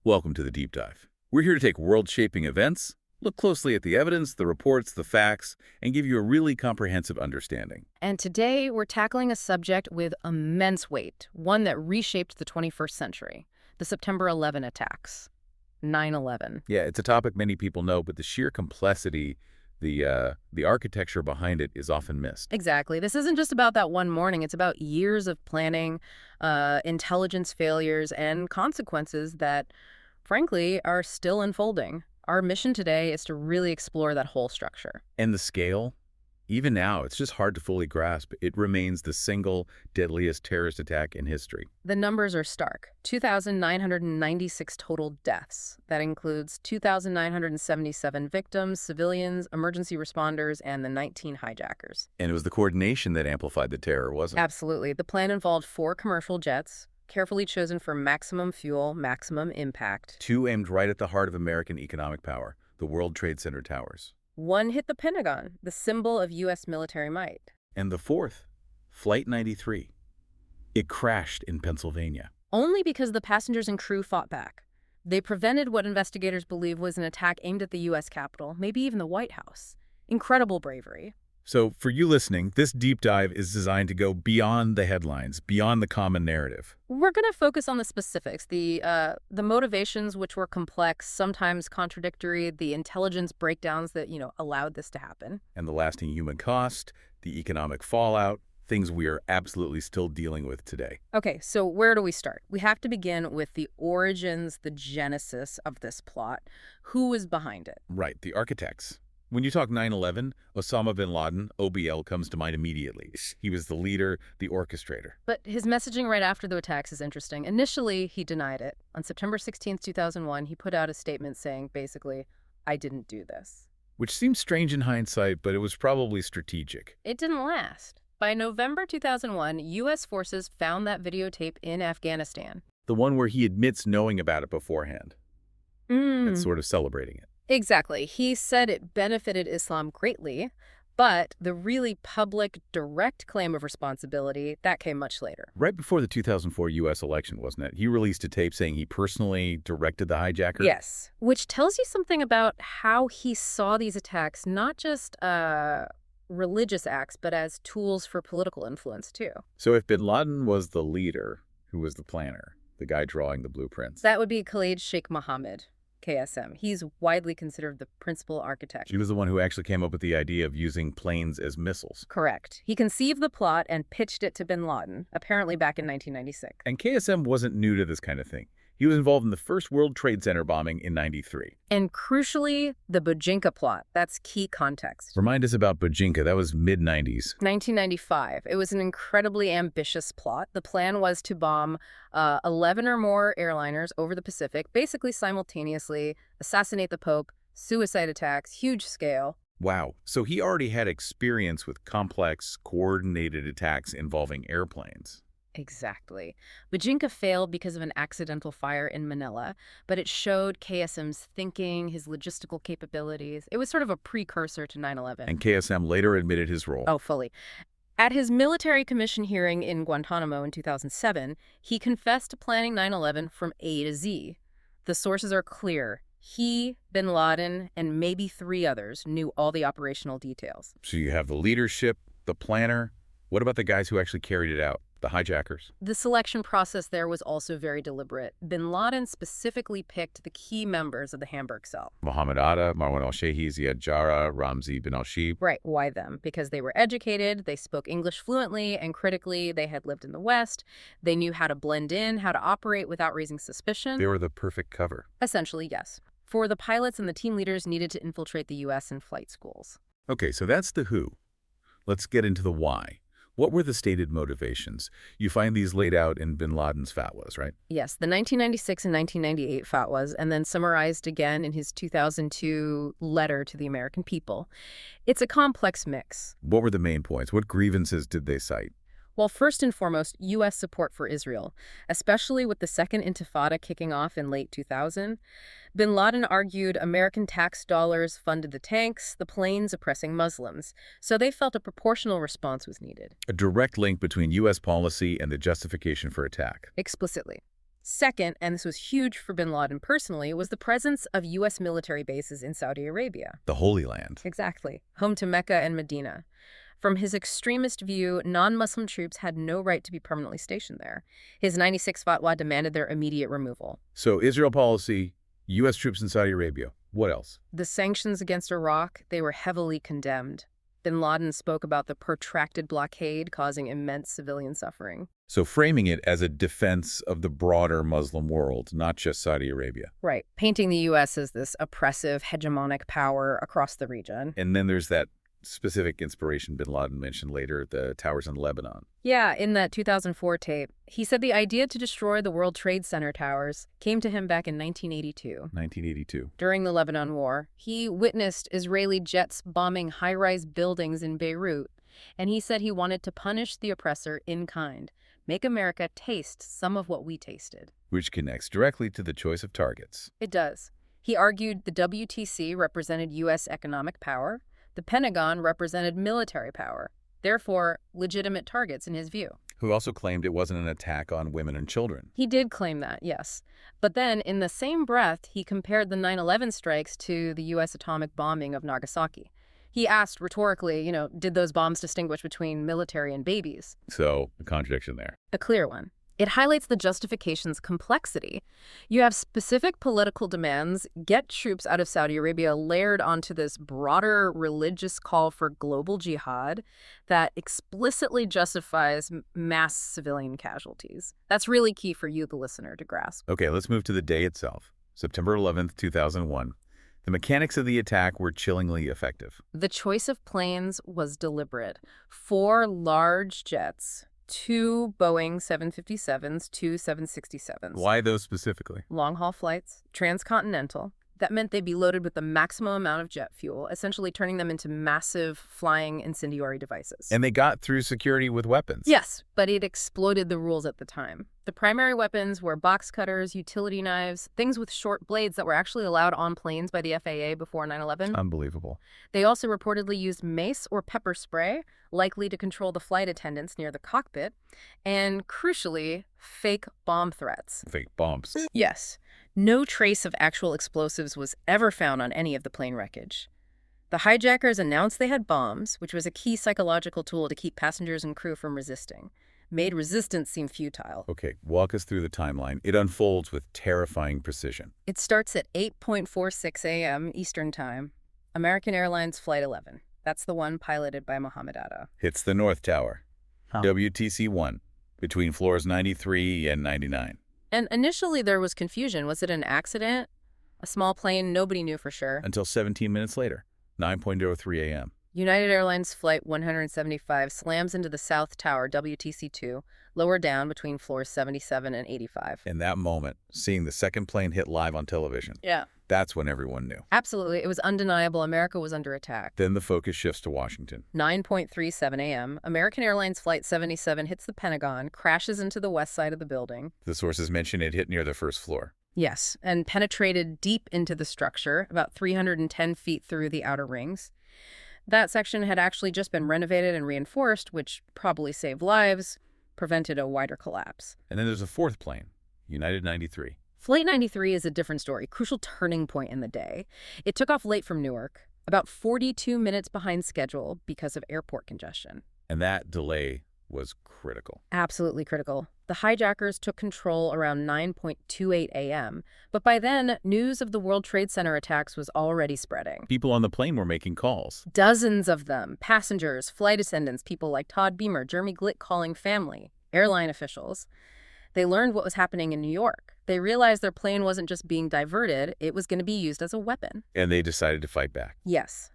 Welcome to the Deep Dive. We're here to take world-shaping events, look closely at the evidence, the reports, the facts, and give you a really comprehensive understanding. And today we're tackling a subject with immense weight, one that reshaped the 21st century, the September 11 attacks, 9/11. Yeah, it's a topic many people know, but the sheer complexity, the architecture behind it is often missed. Exactly. This isn't just about that one morning. It's about years of planning, intelligence failures, and consequences that, frankly, are still unfolding. Our mission today is to really explore that whole structure. And the scale, even now, it's just hard to fully grasp. It remains the single deadliest terrorist attack in history. The numbers are stark. 2,996 total deaths. That includes 2,977 victims, civilians, emergency responders, and the 19 hijackers. And it was the coordination that amplified the terror, wasn't it? Absolutely. The plan involved 4 commercial jets, carefully chosen for maximum fuel, maximum impact. 2 aimed right at the heart of American economic power, the World Trade Center towers. 1 hit the Pentagon, the symbol of U.S. military might. And the 4th, Flight 93. It crashed in Pennsylvania. Only because the passengers and crew fought back. They prevented what investigators believe was an attack aimed at the U.S. Capitol, maybe even the White House. Incredible bravery. So for you listening, this deep dive is designed to go beyond the headlines, beyond the common narrative. We're going to focus on the specifics, the motivations, which were complex, sometimes contradictory, the intelligence breakdowns that, allowed this to happen. And the lasting human cost, the economic fallout, things we are absolutely still dealing with today. Okay, so where do we start? We have to begin with the origins, the genesis of this plot. Who was behind it? Right, the architects. When you talk 9/11, Osama bin Laden, OBL, comes to mind immediately. He was the leader, the orchestrator. But his messaging right after the attacks is interesting. Initially, he denied it. On September 16, 2001, he put out a statement saying, basically, I didn't do this. Which seems strange in hindsight, but it was probably strategic. It didn't last. By November 2001, U.S. forces found that videotape in Afghanistan. The one where he admits knowing about it beforehand. And sort of celebrating it. Exactly. He said it benefited Islam greatly, but the really public, direct claim of responsibility, that came much later. Right before the 2004 U.S. election, wasn't it? He released a tape saying he personally directed the hijacker? Yes, which tells you something about how he saw these attacks, not just religious acts, but as tools for political influence, too. So if bin Laden was the leader, who was the planner, the guy drawing the blueprints? That would be Khalid Sheikh Mohammed. KSM. He's widely considered the principal architect. He was the one who actually came up with the idea of using planes as missiles. Correct. He conceived the plot and pitched it to bin Laden, apparently back in 1996. And KSM wasn't new to this kind of thing. He was involved in the first World Trade Center bombing in '93. And crucially, the Bojinka plot. That's key context. Remind us about Bojinka. That was mid-'90s. 1995. It was an incredibly ambitious plot. The plan was to bomb 11 or more airliners over the Pacific, basically simultaneously, assassinate the Pope, suicide attacks, huge scale. Wow. So he already had experience with complex, coordinated attacks involving airplanes. Exactly. Bojinka failed because of an accidental fire in Manila, but it showed KSM's thinking, his logistical capabilities. It was sort of a precursor to 9/11. And KSM later admitted his role. Oh, fully. At his military commission hearing in Guantanamo in 2007, he confessed to planning 9/11 from A to Z. The sources are clear. He, bin Laden, and maybe 3 others knew all the operational details. So you have the leadership, the planner. What about the guys who actually carried it out? The hijackers? The selection process there was also very deliberate. Bin Laden specifically picked the key members of the Hamburg cell. Mohammed Atta, Marwan al-Shehi, Ziad Jarrah, Ramzi bin al-Shib. Right. Why them? Because they were educated, they spoke English fluently and critically, they had lived in the West, they knew how to blend in, how to operate without raising suspicion. They were the perfect cover. Essentially, yes. For the pilots and the team leaders needed to infiltrate the U.S. in flight schools. Okay, so that's the who. Let's get into the why. What were the stated motivations? You find these laid out in bin Laden's fatwas, right? Yes, the 1996 and 1998 fatwas, and then summarized again in his 2002 letter to the American people. It's a complex mix. What were the main points? What grievances did they cite? Well, first and foremost, U.S. support for Israel, especially with the Second Intifada kicking off in late 2000. Bin Laden argued American tax dollars funded the tanks, the planes oppressing Muslims, so they felt a proportional response was needed. A direct link between U.S. policy and the justification for attack. Explicitly. Second, and this was huge for bin Laden personally, was the presence of U.S. military bases in Saudi Arabia. The Holy Land. Exactly. Home to Mecca and Medina. From his extremist view, non-Muslim troops had no right to be permanently stationed there. His 96 fatwa demanded their immediate removal. So Israel policy, U.S. troops in Saudi Arabia. What else? The sanctions against Iraq, they were heavily condemned. Bin Laden spoke about the protracted blockade causing immense civilian suffering. So framing it as a defense of the broader Muslim world, not just Saudi Arabia. Right. Painting the U.S. as this oppressive, hegemonic power across the region. And then there's that specific inspiration bin Laden mentioned later, the towers in Lebanon. Yeah, in that 2004 tape, he said the idea to destroy the World Trade Center towers came to him back in 1982. 1982. During the Lebanon War, he witnessed Israeli jets bombing high-rise buildings in Beirut, and he said he wanted to punish the oppressor in kind, make America taste some of what we tasted. Which connects directly to the choice of targets. It does. He argued the WTC represented U.S. economic power. The Pentagon represented military power, therefore legitimate targets in his view. Who also claimed it wasn't an attack on women and children. He did claim that, yes. But then, in the same breath, he compared the 9/11 strikes to the U.S. atomic bombing of Nagasaki. He asked rhetorically, did those bombs distinguish between military and babies? So, a contradiction there. A clear one. It highlights the justification's complexity. You have specific political demands, get troops out of Saudi Arabia layered onto this broader religious call for global jihad that explicitly justifies mass civilian casualties. That's really key for you, the listener, to grasp. Okay, let's move to the day itself. September 11th, 2001. The mechanics of the attack were chillingly effective. The choice of planes was deliberate. 4 large jets, 2 Boeing 757s, 2 767s. Why those specifically? Long-haul flights, transcontinental. That meant they'd be loaded with the maximum amount of jet fuel, essentially turning them into massive flying incendiary devices. And they got through security with weapons. Yes, but it exploited the rules at the time. The primary weapons were box cutters, utility knives, things with short blades that were actually allowed on planes by the FAA before 9/11. Unbelievable. They also reportedly used mace or pepper spray, likely to control the flight attendants near the cockpit, and crucially, fake bomb threats. Fake bombs. Yes. No trace of actual explosives was ever found on any of the plane wreckage. The hijackers announced they had bombs, which was a key psychological tool to keep passengers and crew from resisting. Made resistance seem futile. Okay, walk us through the timeline. It unfolds with terrifying precision. It starts at 8:46 a.m. Eastern Time. American Airlines Flight 11. That's the one piloted by Mohammed Atta. Hits the North Tower. WTC-1, between floors 93 and 99. And initially there was confusion. Was it an accident? A small plane? Nobody knew for sure. Until 17 minutes later, 9:03 a.m. United Airlines Flight 175 slams into the South Tower, WTC-2, lower down between floors 77 and 85. In that moment, seeing the second plane hit live on television, Yeah. that's when everyone knew. Absolutely. It was undeniable. America was under attack. Then the focus shifts to Washington. 9:37 a.m., American Airlines Flight 77 hits the Pentagon, crashes into the west side of the building. The sources mention it hit near the first floor. Yes, and penetrated deep into the structure, about 310 feet through the outer rings. That section had actually just been renovated and reinforced, which probably saved lives, prevented a wider collapse. And then there's a fourth plane, United 93. Flight 93 is a different story, crucial turning point in the day. It took off late from Newark, about 42 minutes behind schedule because of airport congestion. And that delay was critical. Absolutely critical. The hijackers took control around 9:28 a.m., but by then, news of the World Trade Center attacks was already spreading. People on the plane were making calls. Dozens of them, passengers, flight attendants, people like Todd Beamer, Jeremy Glick calling family, airline officials. They learned what was happening in New York. They realized their plane wasn't just being diverted, it was going to be used as a weapon. And they decided to fight back. Yes.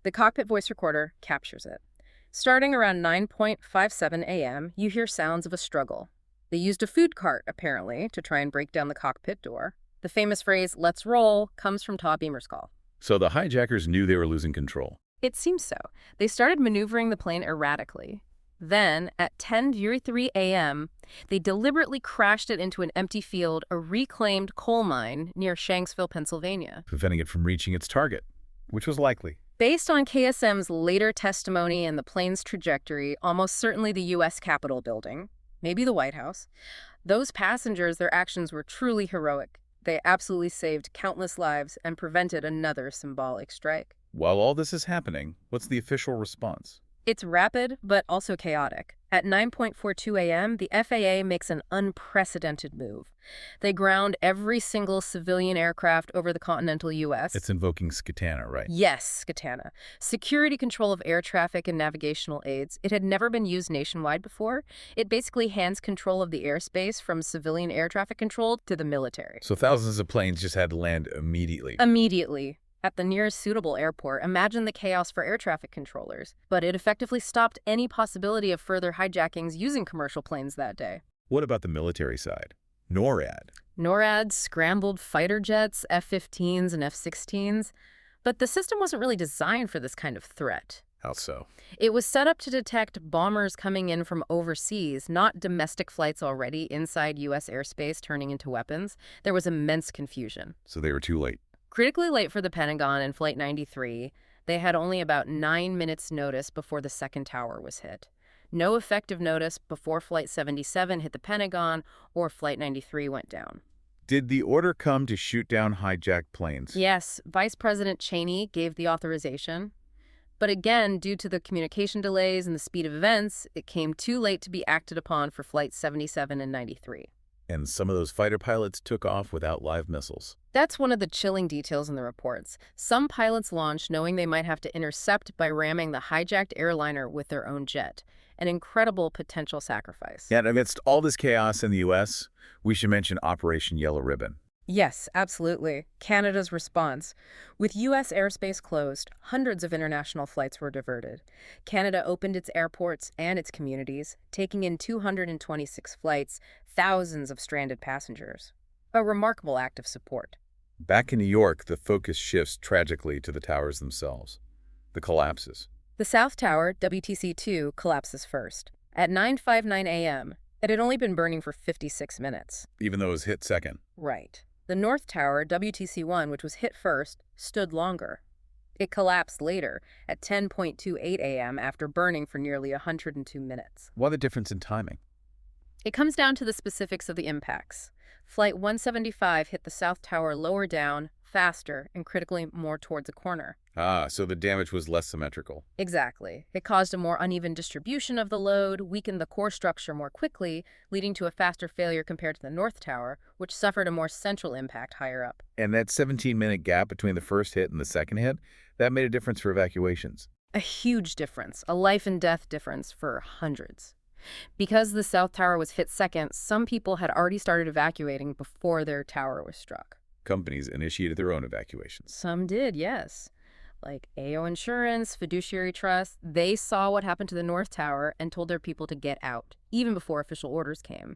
The cockpit voice recorder captures it. Starting around 9:57 a.m., you hear sounds of a struggle. They used a food cart, apparently, to try and break down the cockpit door. The famous phrase, "let's roll," comes from Todd Beamer's call. So the hijackers knew they were losing control. It seems so. They started maneuvering the plane erratically. Then, at 10:03 a.m., they deliberately crashed it into an empty field, a reclaimed coal mine near Shanksville, Pennsylvania. Preventing it from reaching its target, which was likely. Based on KSM's later testimony and the plane's trajectory, almost certainly the U.S. Capitol building, maybe the White House, Those passengers, their actions were truly heroic. They absolutely saved countless lives and prevented another symbolic strike. While all this is happening, what's the official response? It's rapid, but also chaotic. At 9:42 a.m., the FAA makes an unprecedented move. They ground every single civilian aircraft over the continental U.S. It's invoking Scatana, right? Yes, Scatana. Security control of air traffic and navigational aids. It had never been used nationwide before. It basically hands control of the airspace from civilian air traffic control to the military. So thousands of planes just had to land immediately. Immediately. At the nearest suitable airport, imagine the chaos for air traffic controllers. But it effectively stopped any possibility of further hijackings using commercial planes that day. What about the military side? NORAD. NORAD scrambled fighter jets, F-15s and F-16s. But the system wasn't really designed for this kind of threat. How so? It was set up to detect bombers coming in from overseas, not domestic flights already inside U.S. airspace turning into weapons. There was immense confusion. So they were too late. Critically late for the Pentagon in Flight 93, they had only about 9 minutes notice before the second tower was hit. No effective notice before Flight 77 hit the Pentagon or Flight 93 went down. Did the order come to shoot down hijacked planes? Yes, Vice President Cheney gave the authorization. But again, due to the communication delays and the speed of events, it came too late to be acted upon for Flight 77 and 93. And some of those fighter pilots took off without live missiles. That's one of the chilling details in the reports. Some pilots launched knowing they might have to intercept by ramming the hijacked airliner with their own jet. An incredible potential sacrifice. Yet amidst all this chaos in the U.S., we should mention Operation Yellow Ribbon. Yes, absolutely. Canada's response. With U.S. airspace closed, hundreds of international flights were diverted. Canada opened its airports and its communities, taking in 226 flights, thousands of stranded passengers. A remarkable act of support. Back in New York, the focus shifts tragically to the towers themselves. The collapses. The South Tower, WTC-2, collapses first. At 9:59 a.m., it had only been burning for 56 minutes. Even though it was hit second. Right. The North Tower, WTC-1, which was hit first, stood longer. It collapsed later, at 10:28 a.m. after burning for nearly 102 minutes. Why the difference in timing? It comes down to the specifics of the impacts. Flight 175 hit the South Tower lower down, faster, and critically more towards a corner. So the damage was less symmetrical. Exactly. It caused a more uneven distribution of the load, weakened the core structure more quickly, leading to a faster failure compared to the North Tower, which suffered a more central impact higher up. And that 17-minute gap between the first hit and the second hit, that made a difference for evacuations. A huge difference, a life and death difference for hundreds. Because the South Tower was hit second, some people had already started evacuating before their tower was struck. Companies initiated their own evacuations. Some did, yes. Like AO Insurance, Fiduciary Trust, they saw what happened to the North Tower and told their people to get out, even before official orders came.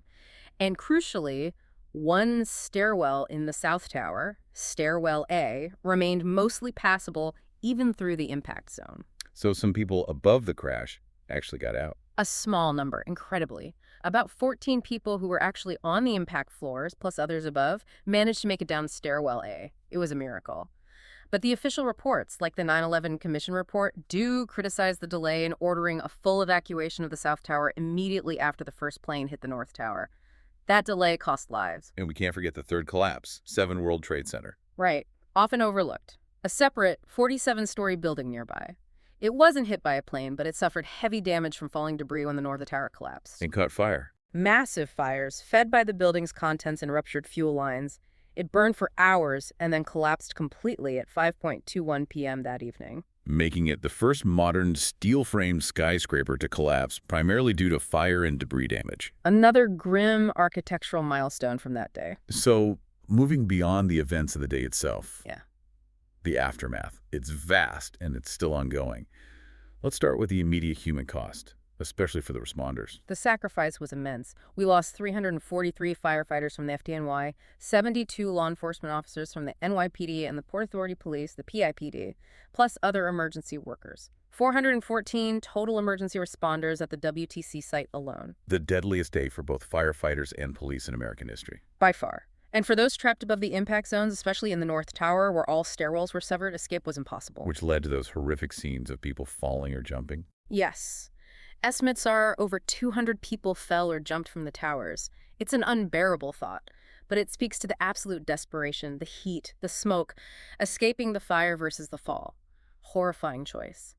And crucially, one stairwell in the South Tower, Stairwell A, remained mostly passable even through the impact zone. So some people above the crash actually got out. A small number, incredibly. About 14 people who were actually on the impact floors, plus others above, managed to make it down Stairwell A. It was a miracle. But the official reports, like the 9/11 Commission report, do criticize the delay in ordering a full evacuation of the South Tower immediately after the first plane hit the North Tower. That delay cost lives. And we can't forget the third collapse, 7 World Trade Center. Right. Often overlooked. A separate 47-story building nearby. It wasn't hit by a plane, but it suffered heavy damage from falling debris when the North Tower collapsed. And caught fire. Massive fires, fed by the building's contents and ruptured fuel lines. It burned for hours and then collapsed completely at 5:21 p.m. that evening. Making it the first modern steel-framed skyscraper to collapse, primarily due to fire and debris damage. Another grim architectural milestone from that day. So, moving beyond the events of the day itself. Yeah. The aftermath. It's vast and it's still ongoing. Let's start with the immediate human cost, especially for the responders. The sacrifice was immense. We lost 343 firefighters from the FDNY, 72 law enforcement officers from the NYPD and the Port Authority Police, the PIPD, plus other emergency workers. 414 total emergency responders at the WTC site alone. The deadliest day for both firefighters and police in American history. By far. And for those trapped above the impact zones, especially in the North Tower, where all stairwells were severed, escape was impossible. Which led to those horrific scenes of people falling or jumping. Yes. Estimates are over 200 people fell or jumped from the towers. It's an unbearable thought, but it speaks to the absolute desperation, the heat, the smoke, escaping the fire versus the fall. Horrifying choice.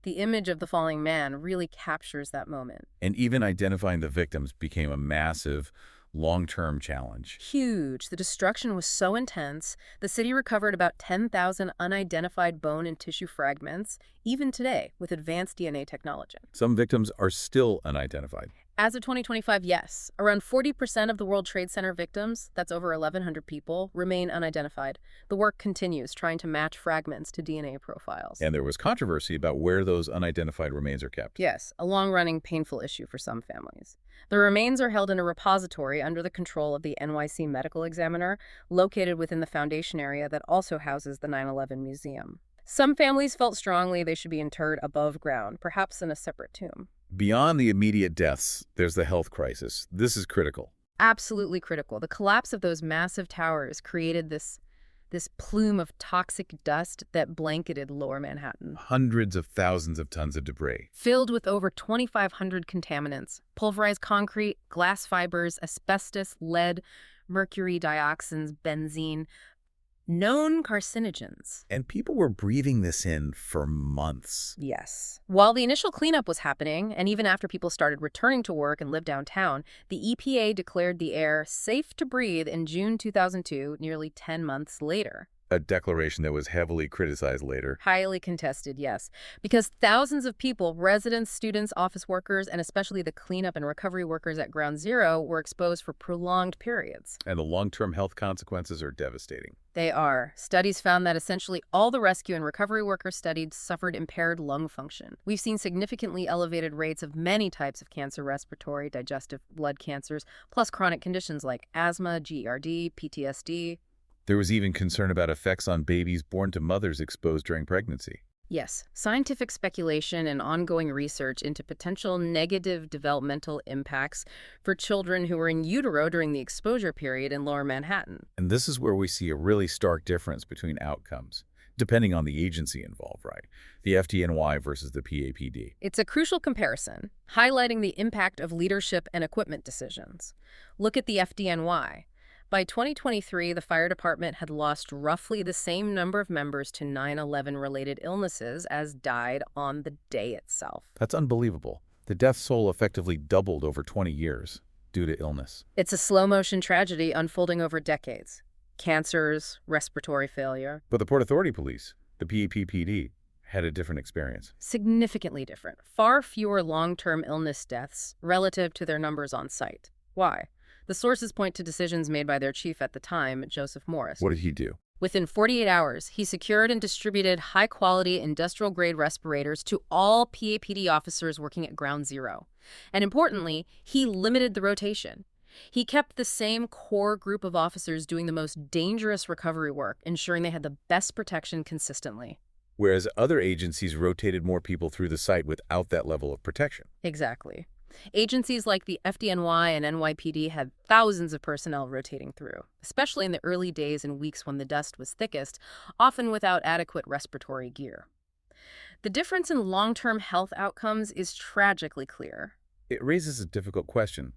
The image of the falling man really captures that moment. And even identifying the victims became a massive, long-term challenge. Huge. The destruction was so intense, the city recovered about 10,000 unidentified bone and tissue fragments, even today, with advanced DNA technology. Some victims are still unidentified. As of 2025, yes. Around 40% of the World Trade Center victims, that's over 1,100 people, remain unidentified. The work continues, trying to match fragments to DNA profiles. And there was controversy about where those unidentified remains are kept. Yes, a long-running, painful issue for some families. The remains are held in a repository under the control of the NYC Medical Examiner, located within the foundation area that also houses the 9/11 Museum. Some families felt strongly they should be interred above ground, perhaps in a separate tomb. Beyond the immediate deaths, there's the health crisis. This is critical. Absolutely critical. The collapse of those massive towers created this plume of toxic dust that blanketed lower Manhattan. Hundreds of thousands of tons of debris. Filled with over 2,500 contaminants, pulverized concrete, glass fibers, asbestos, lead, mercury dioxins, benzene, known carcinogens. And people were breathing this in for months. Yes. While the initial cleanup was happening, and even after people started returning to work and live downtown, the EPA declared the air safe to breathe in June 2002, nearly 10 months later. A declaration that was heavily criticized later. Highly contested, yes. Because thousands of people, residents, students, office workers, and especially the cleanup and recovery workers at Ground Zero were exposed for prolonged periods. And the long-term health consequences are devastating. They are. Studies found that essentially all the rescue and recovery workers studied suffered impaired lung function. We've seen significantly elevated rates of many types of cancer, respiratory, digestive, blood cancers, plus chronic conditions like asthma, GERD, PTSD. There was even concern about effects on babies born to mothers exposed during pregnancy. Yes, scientific speculation and ongoing research into potential negative developmental impacts for children who were in utero during the exposure period in Lower Manhattan. And this is where we see a really stark difference between outcomes, depending on the agency involved, right? The FDNY versus the PAPD. It's a crucial comparison, highlighting the impact of leadership and equipment decisions. Look at the FDNY. By 2023, the fire department had lost roughly the same number of members to 9/11-related illnesses as died on the day itself. That's unbelievable. The death toll effectively doubled over 20 years due to illness. It's a slow-motion tragedy unfolding over decades. Cancers, respiratory failure. But the Port Authority Police, the PAPD, had a different experience. Significantly different. Far fewer long-term illness deaths relative to their numbers on site. Why? The sources point to decisions made by their chief at the time, Joseph Morris. What did he do? Within 48 hours, he secured and distributed high-quality industrial-grade respirators to all PAPD officers working at Ground Zero. And importantly, he limited the rotation. He kept the same core group of officers doing the most dangerous recovery work, ensuring they had the best protection consistently. Whereas other agencies rotated more people through the site without that level of protection. Exactly. Agencies like the FDNY and NYPD had thousands of personnel rotating through, especially in the early days and weeks when the dust was thickest, often without adequate respiratory gear. The difference in long-term health outcomes is tragically clear. It raises a difficult question.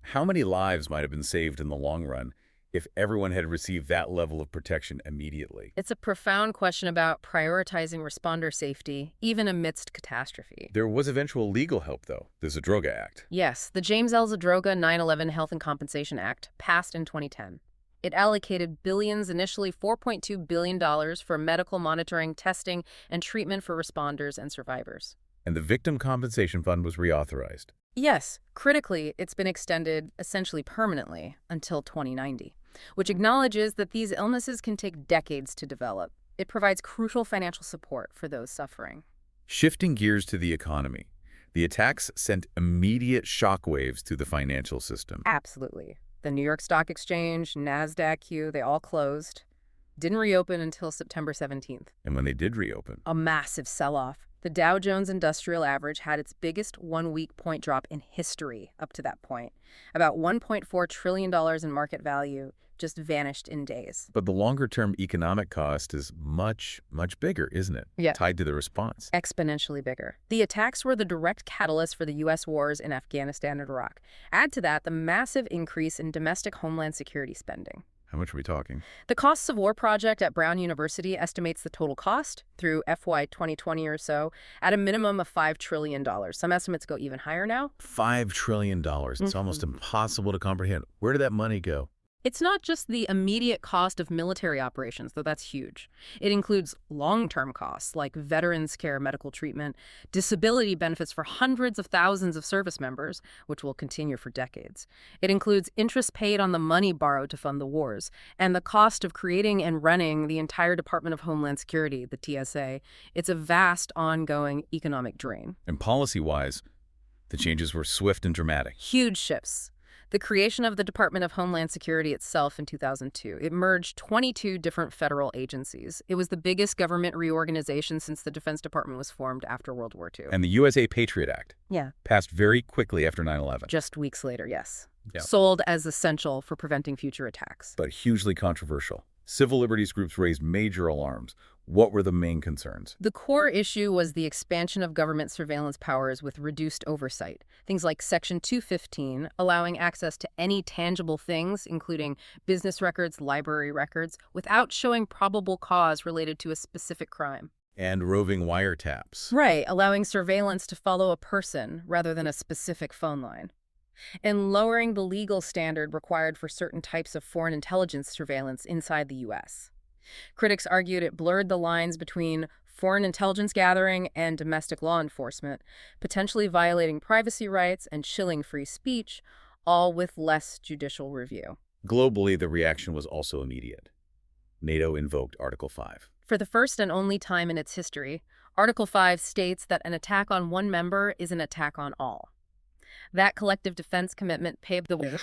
How many lives might have been saved in the long run if everyone had received that level of protection immediately? It's a profound question about prioritizing responder safety, even amidst catastrophe. There was eventual legal help, though. The Zadroga Act. Yes, the James L. Zadroga 9/11 Health and Compensation Act passed in 2010. It allocated billions, initially $4.2 billion, for medical monitoring, testing, and treatment for responders and survivors. And the Victim Compensation Fund was reauthorized. Yes, critically, it's been extended essentially permanently until 2090, which acknowledges that these illnesses can take decades to develop. It provides crucial financial support for those suffering. Shifting gears to the economy, the attacks sent immediate shockwaves through the financial system. Absolutely. The New York Stock Exchange, NASDAQ, they all closed. Didn't reopen until September 17th. And when they did reopen, A massive sell-off. The Dow Jones Industrial Average had its biggest one-week point drop in history up to that point. About $1.4 trillion in market value just vanished in days. But the longer-term economic cost is much, much bigger, isn't it? Yeah. Tied to the response. Exponentially bigger. The attacks were the direct catalyst for the U.S. wars in Afghanistan and Iraq. Add to that the massive increase in domestic homeland security spending. How much are we talking? The Costs of War Project at Brown University estimates the total cost through FY 2020 or so at a minimum of $5 trillion. Some estimates go even higher now. $5 trillion. It's almost impossible to comprehend. Where did that money go? It's not just the immediate cost of military operations, though that's huge. It includes long-term costs like veterans care medical treatment, disability benefits for hundreds of thousands of service members, which will continue for decades. It includes interest paid on the money borrowed to fund the wars, and the cost of creating and running the entire Department of Homeland Security, the TSA. It's a vast, ongoing economic drain. And policy-wise, the changes were swift and dramatic. Huge shifts. The creation of the Department of Homeland Security itself in 2002. It merged 22 different federal agencies. It was the biggest government reorganization since the Defense Department was formed after World War II. And the USA Patriot Act passed very quickly after 9/11. Just weeks later, yes. Yeah. Sold as essential for preventing future attacks. But hugely controversial. Civil liberties groups raised major alarms. What were the main concerns? The core issue was the expansion of government surveillance powers with reduced oversight. Things like Section 215, allowing access to any tangible things, including business records, library records, without showing probable cause related to a specific crime. And roving wiretaps. Right, allowing surveillance to follow a person rather than a specific phone line. And lowering the legal standard required for certain types of foreign intelligence surveillance inside the U.S. Critics argued it blurred the lines between foreign intelligence gathering and domestic law enforcement, potentially violating privacy rights and chilling free speech, all with less judicial review. Globally, the reaction was also immediate. NATO invoked Article 5. For the first and only time in its history, Article 5 states that an attack on one member is an attack on all. That collective defense commitment paved the way.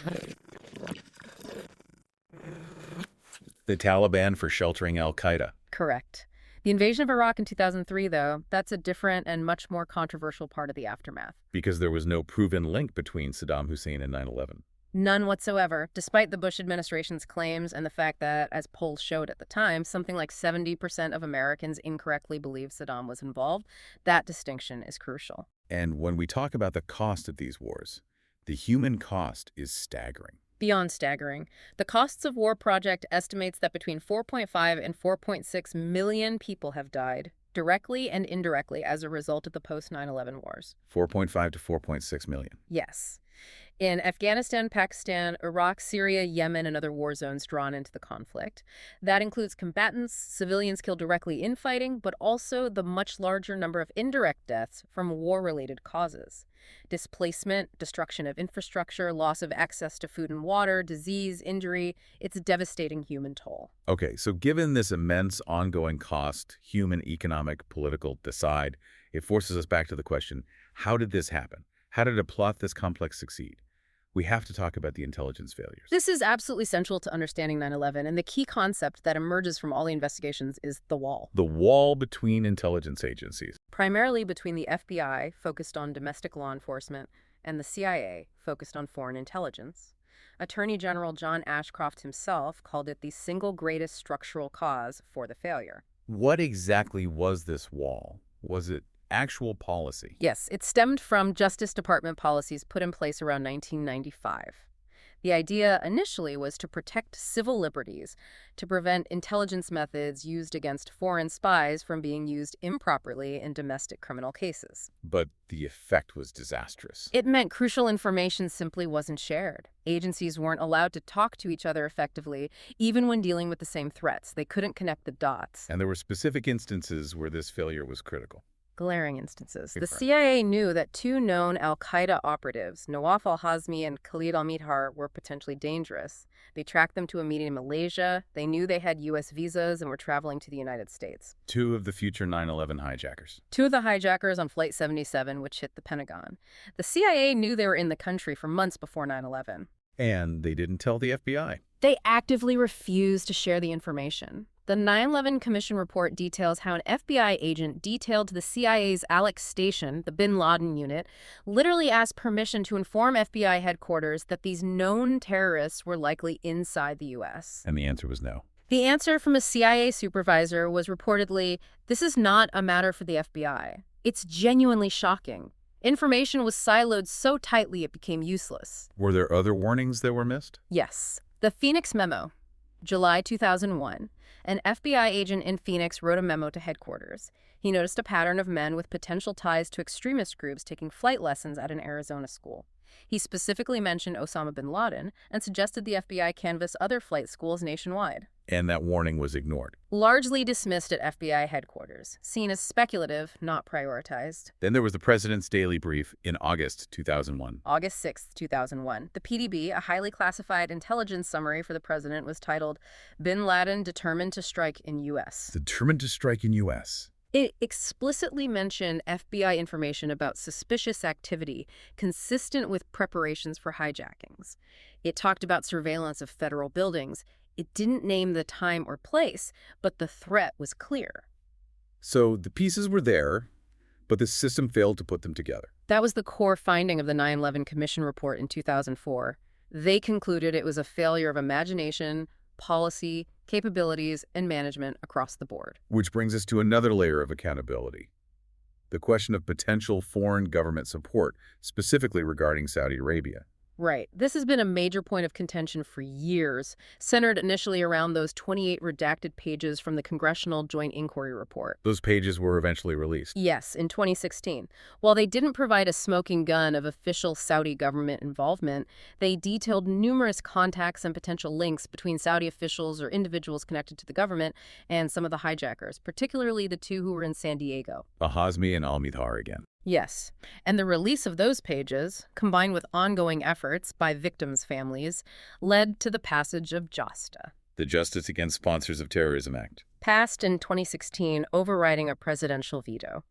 The Taliban for sheltering al-Qaeda. Correct. The invasion of Iraq in 2003, though, that's a different and much more controversial part of the aftermath. Because there was no proven link between Saddam Hussein and 9/11. None whatsoever, despite the Bush administration's claims and the fact that, as polls showed at the time, something like 70% of Americans incorrectly believe Saddam was involved. That distinction is crucial. And when we talk about the cost of these wars, the human cost is staggering. Beyond staggering, the Costs of War Project estimates that between 4.5 and 4.6 million people have died, directly and indirectly, as a result of the post-9/11 wars. 4.5 to 4.6 million. Yes. In Afghanistan, Pakistan, Iraq, Syria, Yemen, and other war zones drawn into the conflict. That includes combatants, civilians killed directly in fighting, but also the much larger number of indirect deaths from war-related causes. Displacement, destruction of infrastructure, loss of access to food and water, disease, injury. It's a devastating human toll. Okay, so given this immense ongoing cost, human, economic, political, decide, it forces us back to the question, how did this happen? How did a plot this complex succeed? We have to talk about the intelligence failures. This is absolutely central to understanding 9/11, and the key concept that emerges from all the investigations is the wall. The wall between intelligence agencies. Primarily between the FBI, focused on domestic law enforcement, and the CIA, focused on foreign intelligence. Attorney General John Ashcroft himself called it the single greatest structural cause for the failure. What exactly was this wall? Was it actual policy? Yes, it stemmed from Justice Department policies put in place around 1995. The idea initially was to protect civil liberties, to prevent intelligence methods used against foreign spies from being used improperly in domestic criminal cases. But the effect was disastrous. It meant crucial information simply wasn't shared. Agencies weren't allowed to talk to each other effectively, even when dealing with the same threats. They couldn't connect the dots. And there were specific instances where this failure was critical. Glaring instances. The CIA knew that two known al-Qaeda operatives, Nawaf al-Hazmi and Khalid al-Mithar, were potentially dangerous. They tracked them to a meeting in Malaysia. They knew they had U.S. visas and were traveling to the United States. Two of the future 9/11 hijackers. Two of the hijackers on Flight 77, which hit the Pentagon. The CIA knew they were in the country for months before 9/11. And they didn't tell the FBI. They actively refused to share the information. The 9/11 Commission report details how an FBI agent detailed to the CIA's Alex station, the bin Laden unit, literally asked permission to inform FBI headquarters that these known terrorists were likely inside the U.S. And the answer was no. The answer from a CIA supervisor was reportedly, "This is not a matter for the FBI. It's genuinely shocking. Information was siloed so tightly it became useless." Were there other warnings that were missed? Yes. The Phoenix Memo. July 2001. An FBI agent in Phoenix wrote a memo to headquarters. He noticed a pattern of men with potential ties to extremist groups taking flight lessons at an Arizona school. He specifically mentioned Osama bin Laden and suggested the FBI canvass other flight schools nationwide. And that warning was ignored. Largely dismissed at FBI headquarters, seen as speculative, not prioritized. Then there was the President's Daily Brief in August 2001. August 6, 2001. The PDB, a highly classified intelligence summary for the president, was titled, "Bin Laden Determined to Strike in U.S." Determined to strike in U.S. It explicitly mentioned FBI information about suspicious activity consistent with preparations for hijackings. It talked about surveillance of federal buildings. It didn't name the time or place, but the threat was clear. So the pieces were there, but the system failed to put them together. That was the core finding of the 9/11 Commission report in 2004. They concluded it was a failure of imagination, policy, capabilities, and management across the board. Which brings us to another layer of accountability. The question of potential foreign government support, specifically regarding Saudi Arabia. Right. This has been a major point of contention for years, centered initially around those 28 redacted pages from the Congressional Joint Inquiry Report. Those pages were eventually released. Yes, in 2016. While they didn't provide a smoking gun of official Saudi government involvement, they detailed numerous contacts and potential links between Saudi officials or individuals connected to the government and some of the hijackers, particularly the two who were in San Diego. Al-Hazmi and al-Mithar again. Yes, and the release of those pages, combined with ongoing efforts by victims' families, led to the passage of JASTA, The Justice Against Sponsors of Terrorism Act. passed in 2016, overriding a presidential veto.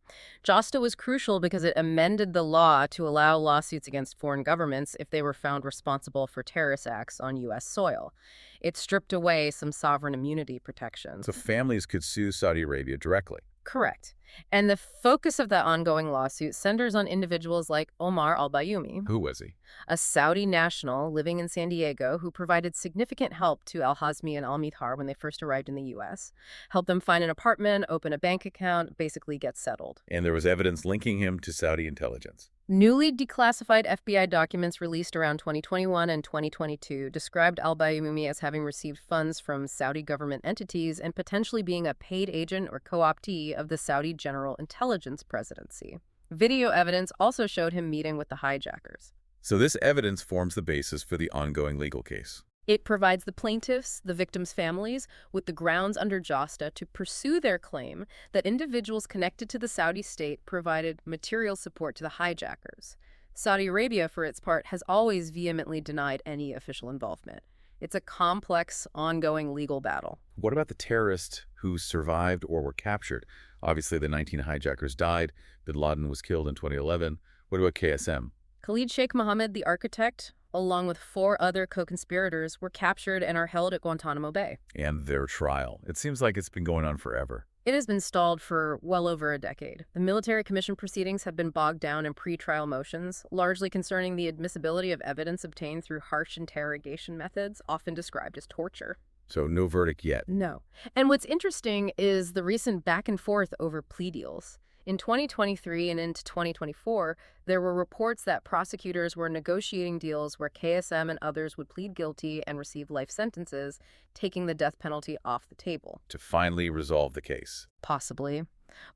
JASTA was crucial because it amended the law to allow lawsuits against foreign governments if they were found responsible for terrorist acts on U.S. soil. It stripped away some sovereign immunity protections. So families could sue Saudi Arabia directly. Correct. And the focus of that ongoing lawsuit centers on individuals like Omar al-Bayoumi, Who was he? a Saudi national living in San Diego who provided significant help to al-Hazmi and al-Mithar when they first arrived in the U.S., helped them find an apartment, open a bank account, basically get settled. And there was evidence linking him to Saudi intelligence. Newly declassified FBI documents released around 2021 and 2022 described al-Bayoumi as having received funds from Saudi government entities and potentially being a paid agent or co-optee of the Saudi General Intelligence Presidency. Video evidence also showed him meeting with the hijackers. So this evidence forms the basis for the ongoing legal case. It provides the plaintiffs, the victims' families, with the grounds under JASTA to pursue their claim that individuals connected to the Saudi state provided material support to the hijackers. Saudi Arabia, for its part, has always vehemently denied any official involvement. It's a complex, ongoing legal battle. What about the terrorists who survived or were captured? Obviously, the 19 hijackers died. Bin Laden was killed in 2011. What about KSM? Khalid Sheikh Mohammed, the architect, along with 4 other co-conspirators, were captured and are held at Guantanamo Bay. And their trial. It seems like it's been going on forever. It has been stalled for well over a decade. The military commission proceedings have been bogged down in pre-trial motions, largely concerning the admissibility of evidence obtained through harsh interrogation methods, often described as torture. So no verdict yet. No. And what's interesting is the recent back and forth over plea deals. In 2023 and into 2024, there were reports that prosecutors were negotiating deals where KSM and others would plead guilty and receive life sentences, taking the death penalty off the table. To finally resolve the case. Possibly.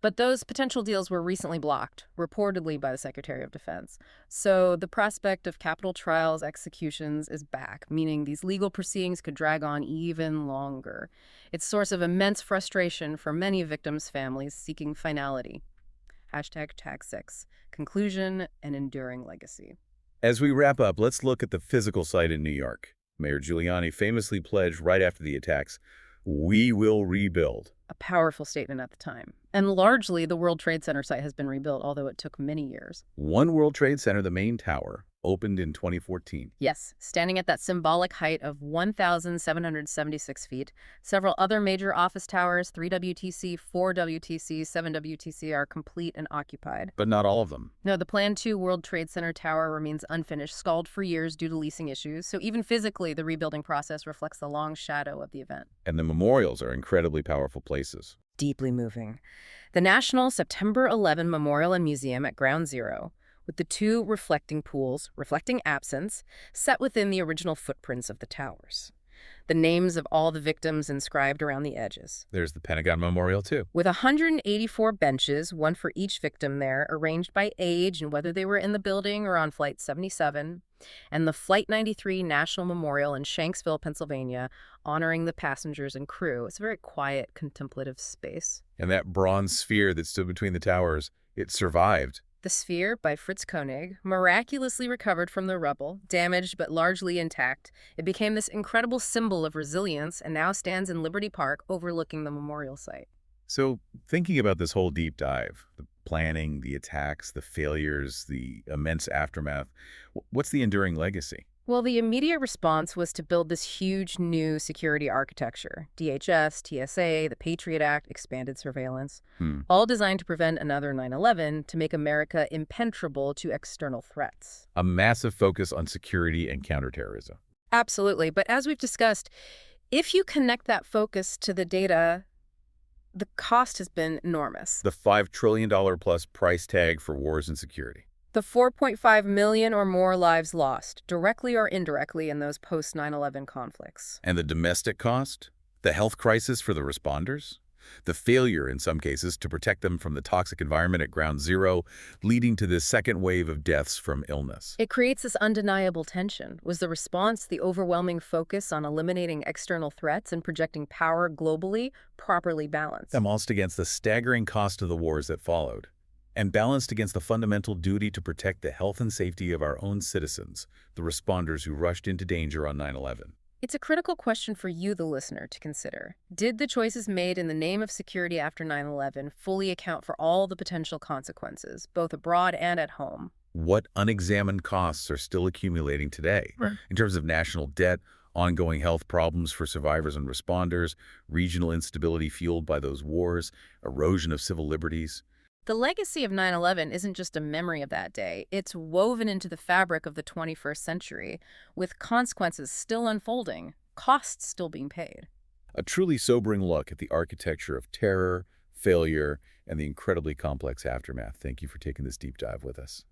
But those potential deals were recently blocked, reportedly by the Secretary of Defense. So the prospect of capital trials, executions is back, meaning these legal proceedings could drag on even longer. It's a source of immense frustration for many victims' families seeking finality. #Tag6. Conclusion and enduring legacy. As we wrap up, let's look at the physical site in New York. Mayor Giuliani famously pledged right after the attacks, "We will rebuild." A powerful statement at the time. And largely, the World Trade Center site has been rebuilt, although it took many years. One World Trade Center, the main tower, opened in 2014. Yes, standing at that symbolic height of 1,776 feet, several other major office towers, 3 WTC, 4 WTC, 7 WTC, are complete and occupied. But not all of them. No, the Plan 2 World Trade Center tower remains unfinished, stalled for years due to leasing issues, so even physically, the rebuilding process reflects the long shadow of the event. And the memorials are incredibly powerful places. Deeply moving. The National September 11 Memorial and Museum at Ground Zero, with the two reflecting pools, reflecting absence, set within the original footprints of the towers. The names of all the victims inscribed around the edges. There's the Pentagon Memorial, too. With 184 benches, one for each victim there, arranged by age and whether they were in the building or on Flight 77, and the Flight 93 National Memorial in Shanksville, Pennsylvania, honoring the passengers and crew. It's a very quiet, contemplative space. And that bronze sphere that stood between the towers, it survived. The sphere, by Fritz Koenig, miraculously recovered from the rubble, damaged but largely intact. It became this incredible symbol of resilience and now stands in Liberty Park overlooking the memorial site. So thinking about this whole deep dive, the planning, the attacks, the failures, the immense aftermath, what's the enduring legacy? Well, the immediate response was to build this huge new security architecture. DHS, TSA, the Patriot Act, expanded surveillance, all designed to prevent another 9/11, to make America impenetrable to external threats. A massive focus on security and counterterrorism. Absolutely. But as we've discussed, if you connect that focus to the data, the cost has been enormous. The $5 trillion plus price tag for wars and security. The 4.5 million or more lives lost, directly or indirectly, in those post-9/11 conflicts. And the domestic cost? The health crisis for the responders? The failure, in some cases, to protect them from the toxic environment at Ground Zero, leading to this second wave of deaths from illness. It creates this undeniable tension. Was the response, the overwhelming focus on eliminating external threats and projecting power globally, properly balanced? Balanced against the staggering cost of the wars that followed, and balanced against the fundamental duty to protect the health and safety of our own citizens, the responders who rushed into danger on 9/11. It's a critical question for you, the listener, to consider. Did the choices made in the name of security after 9/11 fully account for all the potential consequences, both abroad and at home? What unexamined costs are still accumulating today in terms of national debt, ongoing health problems for survivors and responders, regional instability fueled by those wars, erosion of civil liberties? The legacy of 9/11 isn't just a memory of that day. It's woven into the fabric of the 21st century, with consequences still unfolding, costs still being paid. A truly sobering look at the architecture of terror, failure, and the incredibly complex aftermath. Thank you for taking this deep dive with us.